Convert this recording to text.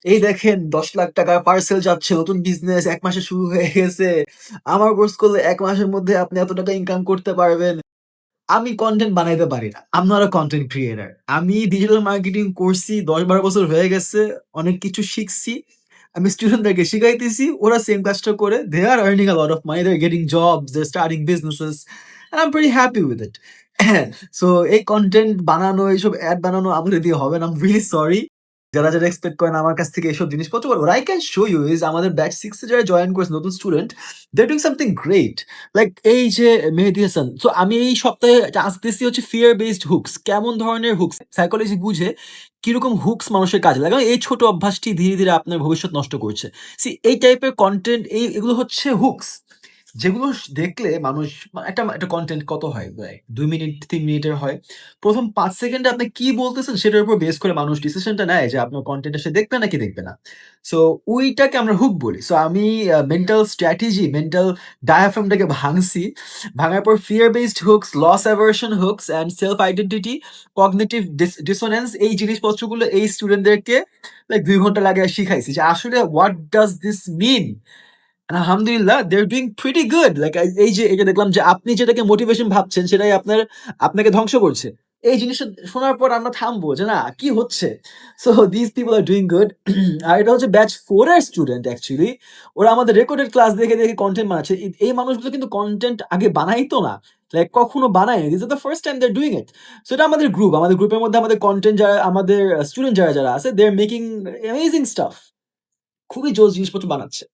এই দেখেন ৳১০,০০,০০০ পার্সেল যাচ্ছে, নতুন বিজনেস ১ মাসে শুরু হয়ে গেছে। আমার কোর্স করলে ১ মাসের মধ্যে আপনি এত টাকা ইনকাম করতে পারবেন। আমি কনটেন্ট বানাইতে পারি না। I'm not a content creator. আমি ডিজিটাল মার্কেটিং করছি ১০-১২ বছর হয়ে গেছে। অনেক কিছু শিখছি। আমি স্টুডেন্টদেরকে শিখাইতেছি। ওরা সেম কাজটা করে they are earning a lot of money. They're getting jobs, they're starting businesses and I'm pretty happy with it. So এই কনটেন্ট বানানো, এইসব এড বানানো আমাদের দিয়ে হবে না। I'm really sorry. যারা এক্সপেক্ট করেন আমার কাছ থেকে এসব জিনিসপত্র। But what I can show you is আমাদের ব্যাচ 6 এ যারা জয়েন করেছে নতুন student, they're doing something great. Like এই যে মেহেদী হাসান। সো আমি এই সপ্তাহে আসতেছি হচ্ছে ফিয়ার বেসড হুকস। কেমন ধরনের হুকস? সাইকোলজি বুঝে কিরকম হুকস মানুষের কাজে লাগে। কারণ এই ছোট অভ্যাসটি ধীরে আপনার ভবিষ্যৎ নষ্ট করছে। এই টাইপের কনটেন্ট এগুলো হচ্ছে হুকস। যেগুলো দেখলে মানুষ একটা কনটেন্ট কত হয়? ২ মিনিট ৩ মিনিটের হয়। ১ম ৫ সেকেন্ডে আপনি কি বলতেছেন সেটার উপর বেস করে মানুষ ডিসিশনটা নেয় যে আপনার কনটেন্টটা সে দেখবে নাকি দেখবে না। সো ওইটাকে আমরা হুক বলি। সো আমি মেন্টাল স্ট্র্যাটেজি, মেন্টাল ডায়াফ্রামটাকে ভাঙছি। ভাঙার পর fear based hooks, loss aversion hooks and self identity, cognitive dissonance এই জিনিসপত্রগুলো এই স্টুডেন্টদেরকে লাইক ২ ঘন্টা লাগায় শিখাইছি যে আসলে হোয়াট ডাস দিস মিন? আলহামদুলিল্লাহ they are doing pretty good. Like এই যে দেখলাম যে আপনি যেটাকে মোটিভেশন ভাবছেন সেটাই আপনাকে ধ্বংস করছে। এই জিনিসটা শোনার পর আমরা থামবো যে না কি হচ্ছে? So this people are doing good. আর এটা হচ্ছে ব্যাচ 4 এর স্টুডেন্ট অ্যাকচুয়ালি। ওরা আমাদের রেকর্ডেড ক্লাস দেখে কনটেন্ট বানাচ্ছে। এই মানুষগুলো কিন্তু কনটেন্ট আগে বানাইতো না। লাইক কখনো বানায়নি। This is the first time they are doing it. So এটা আমাদের গ্রুপ। আমাদের গ্রুপের মধ্যে আমাদের কনটেন্ট যারা আমাদের স্টুডেন্ট যারা আছে দে আর মেকিং অ্যামেজিং স্টাফ। খুবই জোস জিনিসপত্র বানাচ্ছে।